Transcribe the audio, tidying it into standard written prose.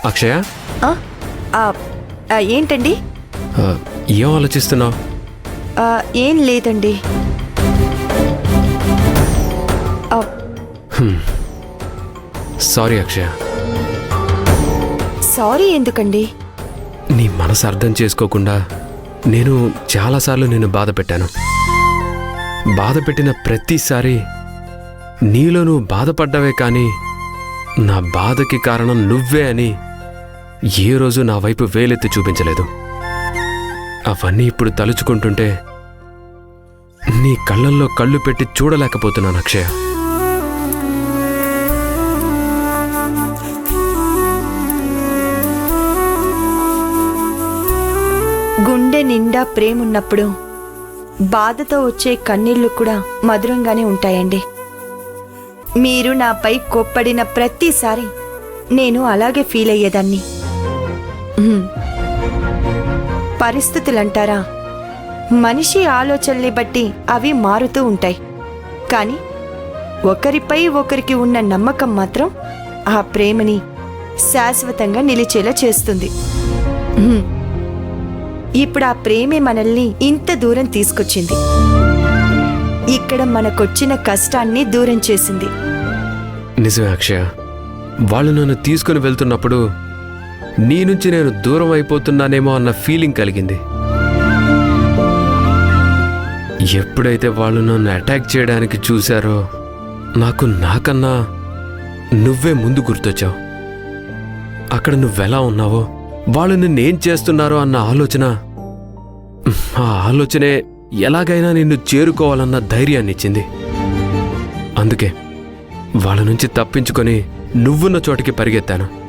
అక్షయ, ఆ, ఆ, ఏంటండి? ఏం ఆలోచిస్తున్నావు? ఏం లేదండి. సారీ అక్షయ. సారీ ఎందుకండి? నీ మనసు అర్థం చేసుకోకుండా నేను చాలాసార్లు నిన్ను బాధ పెట్టాను. బాధ పెట్టిన ప్రతిసారి నీలో నువ్వు బాధపడ్డావే కానీ నా బాధకి కారణం నువ్వే అని ఏ రోజు నా వైపు వేలెత్తి చూపించలేదు. అవన్నీ ఇప్పుడు తలుచుకుంటుంటే నీ కళ్ళల్లో కళ్ళు పెట్టి చూడలేకపోతున్నాను అక్షయ. గుండె నిండా ప్రేమున్నప్పుడు బాధతో వచ్చే కన్నీళ్లు కూడా మధురంగానే ఉంటాయండి. మీరు నాపై కోప్పడిన ప్రతిసారి నేను అలాగే ఫీల్ అయ్యేదాన్ని. పరిస్థితులంటారా, మనిషి ఆలోచనల్ని బట్టి అవి మారుతూ ఉంటాయి. కానీ ఒకరిపై ఒకరికి ఉన్న నమ్మకం మాత్రం ఆ ప్రేమని శాశ్వతంగా నిలిచేలా చేస్తుంది. ఇప్పుడు ఆ ప్రేమే మనల్ని ఇంత దూరం తీసుకొచ్చింది. ఇక్కడ మనకొచ్చిన కష్టాన్ని దూరం చేసింది. నిజమే అక్షయ. వాళ్ళు నన్ను తీసుకుని వెళ్తున్నప్పుడు నీ నుంచి నేను దూరం అయిపోతున్నానేమో అన్న ఫీలింగ్ కలిగింది. ఎప్పుడైతే వాళ్ళు నన్ను అటాక్ చేయడానికి చూశారో నాకు నాకన్నా నువ్వే ముందు గుర్తొచ్చావు. అక్కడ నువ్వెలా ఉన్నావో, వాళ్ళు నిన్నేం చేస్తున్నారో అన్న ఆలోచన, ఆ ఆలోచనే ఎలాగైనా నిన్ను చేరుకోవాలన్న ధైర్యాన్ని ఇచ్చింది. అందుకే వాళ్ళ నుంచి తప్పించుకొని నువ్వున్న చోటికి పరిగెత్తాను.